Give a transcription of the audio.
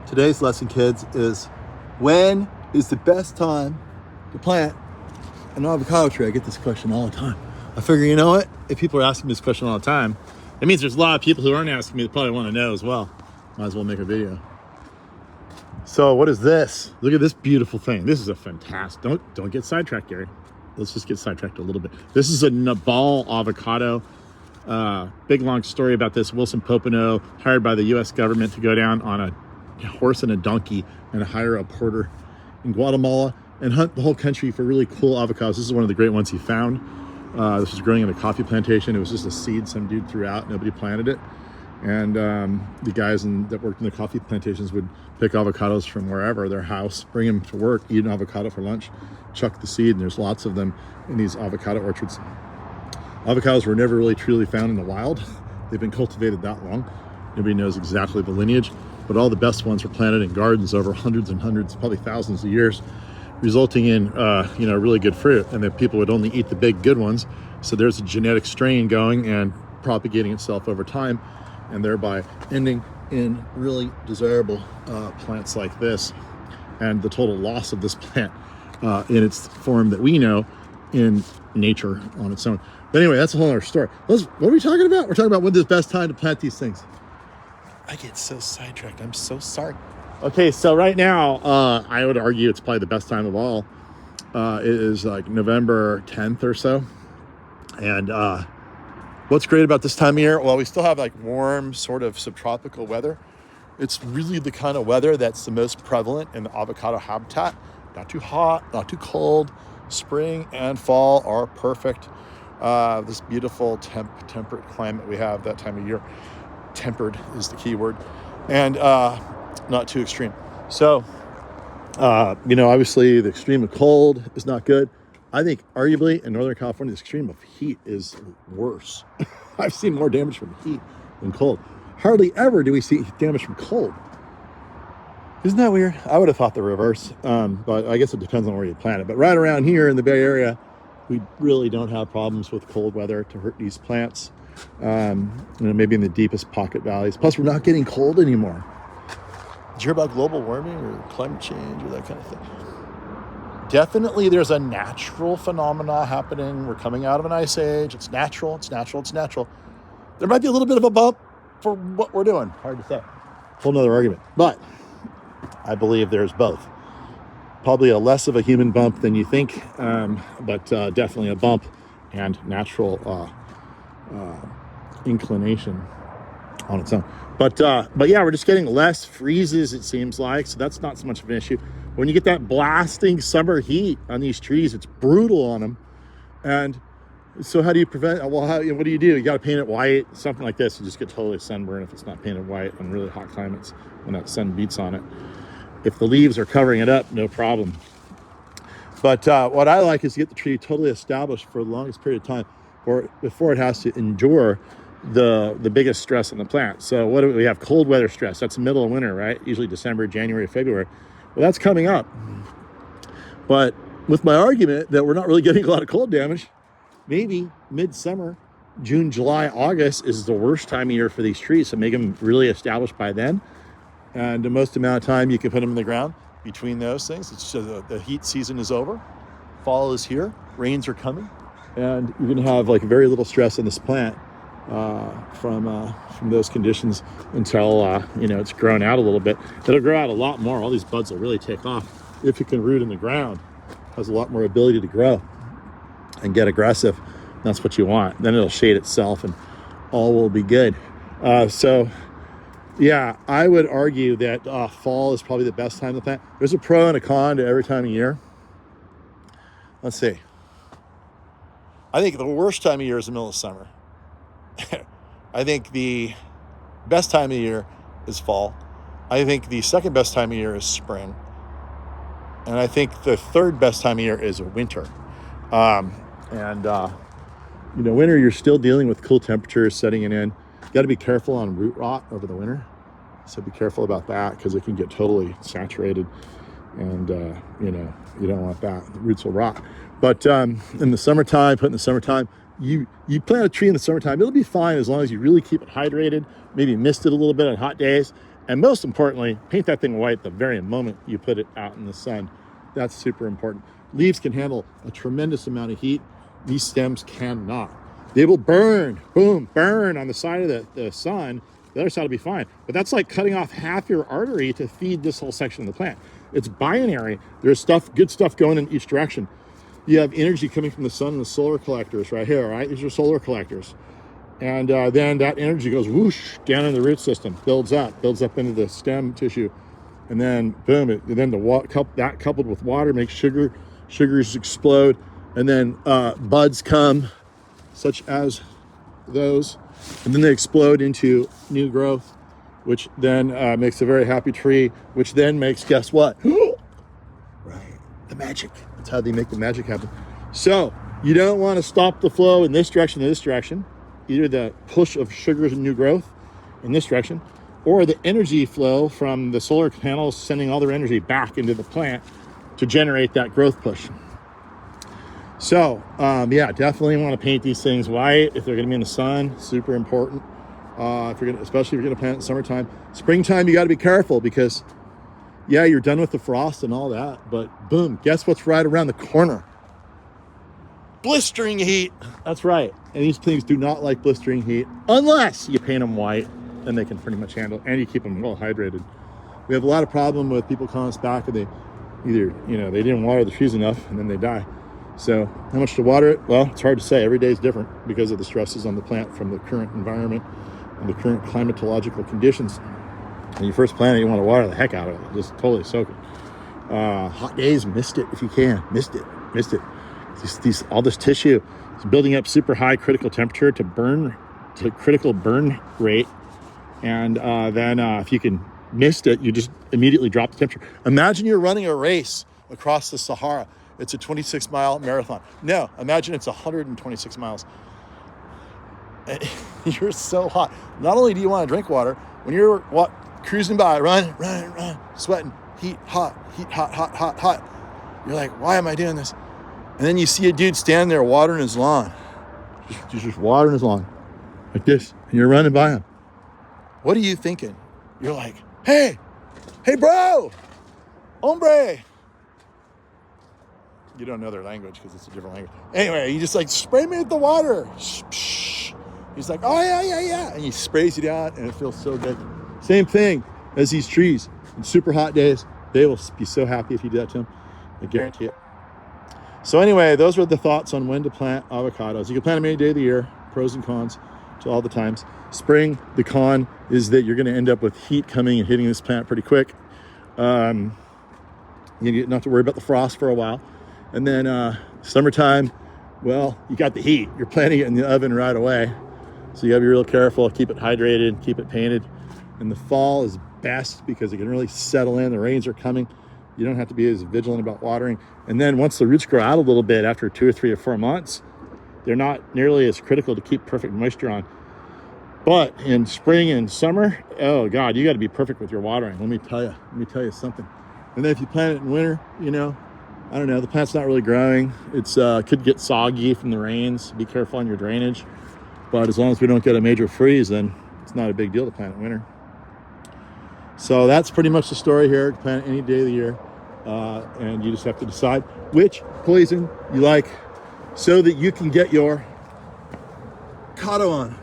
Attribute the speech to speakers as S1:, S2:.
S1: Today's lesson, kids, is when is the best time to plant an avocado tree? I get this question all the time. I figure, you know what? If people are asking me this question all the time, it means there's a lot of people who aren't asking me that probably want to know as well. Might as well make a video. So what is this? Look at this beautiful thing. This is a fantastic, don't get sidetracked, Gary. Let's just get sidetracked a little bit. This is a Nabal avocado. Big long story about this. Wilson Popenoe, hired by the U.S. government to go down on a horse and a donkey and hire a porter in Guatemala and hunt the whole country for really cool avocados. This is one of the great ones he found. This was growing in a coffee plantation. It was just a seed some dude threw out. Nobody planted it. And the guys that worked in the coffee plantations would pick avocados from wherever, their house, bring them to work, eat an avocado for lunch, chuck the seed, and there's lots of them in these avocado orchards. Avocados were never really truly found in the wild. They've been cultivated that long. Nobody knows exactly the lineage, but all the best ones were planted in gardens over hundreds and hundreds, probably thousands of years, resulting in really good fruit. And then people would only eat the big good ones. So there's a genetic strain going and propagating itself over time, and thereby ending in really desirable plants like this, and the total loss of this plant in its form that we know in nature on its own. But anyway, that's a whole other story. What are we talking about? We're talking about when's the best time to plant these things. I get so sidetracked. I'm so sorry. Okay, so right now, I would argue it's probably the best time of all. It is like November 10th or so. And what's great about this time of year? Well, we still have like warm, sort of subtropical weather. It's really the kind of weather that's the most prevalent in the avocado habitat. Not too hot, not too cold. Spring and fall are perfect. This beautiful temperate climate we have that time of year. Tempered is the key word. And not too extreme. So, obviously the extreme of cold is not good. I think arguably in Northern California, the extreme of heat is worse. I've seen more damage from heat than cold. Hardly ever do we see damage from cold. Isn't that weird? I would have thought the reverse, but I guess it depends on where you plant it. But right around here in the Bay Area, we really don't have problems with cold weather to hurt these plants. Maybe in the deepest pocket valleys. Plus, we're not getting cold anymore. Did you hear about global warming or climate change or that kind of thing? Definitely there's a natural phenomena happening. We're coming out of an ice age. It's natural. There might be a little bit of a bump for what we're doing. Hard to say. Whole nother argument. But I believe there's both. Probably a less of a human bump than you think, but definitely a bump and natural inclination on its own. But yeah, we're just getting less freezes, it seems like, so that's not so much of an issue. When you get that blasting summer heat on these trees, it's brutal on them. And so how do you prevent, what do? You got to paint it white, something like this. You just get totally sunburned if it's not painted white on really hot climates when that sun beats on it. If the leaves are covering it up, no problem. But what I like is to get the tree totally established for the longest period of time before it has to endure the biggest stress on the plant. So what do we have? Cold weather stress. That's the middle of winter, right? Usually December, January, February. Well, that's coming up. But with my argument that we're not really getting a lot of cold damage, maybe midsummer, June, July, August is the worst time of year for these trees. So make them really established by then. And the most amount of time you can put them in the ground between those things. It's just, the heat season is over. Fall is here. Rains are coming. And you're going to have like very little stress on this plant from those conditions until it's grown out a little bit. It'll grow out a lot more. All these buds will really take off if you can root in the ground. It has a lot more ability to grow and get aggressive. That's what you want. Then it'll shade itself and all will be good. So yeah, I would argue that fall is probably the best time to plant. There's a pro and a con to every time of year. Let's see. I think the worst time of year is the middle of summer. I think the best time of year is fall. I think the second best time of year is spring. And I think the third best time of year is winter. Winter, you're still dealing with cool temperatures setting in. You got to be careful on root rot over the winter. So be careful about that because it can get totally saturated. And, you don't want that. The roots will rot. But in the summertime, you plant a tree in the summertime, it'll be fine as long as you really keep it hydrated, maybe mist it a little bit on hot days, And most importantly, paint that thing white the very moment you put it out in the sun. That's super important. Leaves can handle a tremendous amount of heat. These stems cannot. They will burn, boom, burn on the side of the sun. The other side will be fine. But that's like cutting off half your artery to feed this whole section of the plant. It's binary. There's good stuff going in each direction. You have energy coming from the sun and the solar collectors right here, right? These are solar collectors. And then that energy goes whoosh down in the root system, builds up into the stem tissue. And then boom, that coupled with water makes sugars explode. And then buds come, such as those. And then they explode into new growth, which then makes a very happy tree, which then makes, guess what? Right, the magic. That's how they make the magic happen. So you don't want to stop the flow in this direction or this direction, either the push of sugars and new growth in this direction, or the energy flow from the solar panels sending all their energy back into the plant to generate that growth push. So yeah, definitely want to paint these things white if they're going to be in the sun. Super important. Especially if you're going to plant in summertime. Springtime, you got to be careful because, yeah, you're done with the frost and all that, but boom, guess what's right around the corner? Blistering heat. That's right. And these things do not like blistering heat unless you paint them white, and they can pretty much handle it, and you keep them well hydrated. We have a lot of problem with people calling us back and they either, they didn't water the trees enough and then they die. So how much to water it? Well, it's hard to say. Every day is different because of the stresses on the plant from the current environment and the current climatological conditions. When you first plant it, you want to water the heck out of it. Just totally soak it. Hot days, missed it if you can. Missed it. All this tissue is building up super high critical temperature to critical burn rate. And then if you can missed it, you just immediately drop the temperature. Imagine you're running a race across the Sahara. It's a 26-mile marathon. No, imagine it's 126 miles. You're so hot. Not only do you want to drink water, when you're cruising by, run, sweating, heat, hot. You're like, why am I doing this? And then you see a dude standing there watering his lawn. Just watering his lawn like this. And you're running by him. What are you thinking? You're like, hey bro, hombre. You don't know their language because it's a different language. Anyway, you just like spray me with the water. He's like, oh yeah. And he sprays you down and it feels so good. Same thing as these trees. In super hot days, they will be so happy if you do that to them. I guarantee it. So anyway, those are the thoughts on when to plant avocados. You can plant them any day of the year, pros and cons to all the times. Spring, the con is that you're going to end up with heat coming and hitting this plant pretty quick. You don't have to worry about the frost for a while. And then summertime, well, you got the heat. You're planting it in the oven right away. So you got to be real careful, keep it hydrated, keep it painted. And the fall is best because it can really settle in. The rains are coming. You don't have to be as vigilant about watering. And then once the roots grow out a little bit after 2 or 3 or 4 months, they're not nearly as critical to keep perfect moisture on. But in spring and summer, oh God, you got to be perfect with your watering. Let me tell you something. And then if you plant it in winter, I don't know, the plant's not really growing. It's could get soggy from the rains. Be careful on your drainage. But as long as we don't get a major freeze, then it's not a big deal to plant in winter. So that's pretty much the story here. Plant any day of the year. And you just have to decide which poison you like so that you can get your avocado on.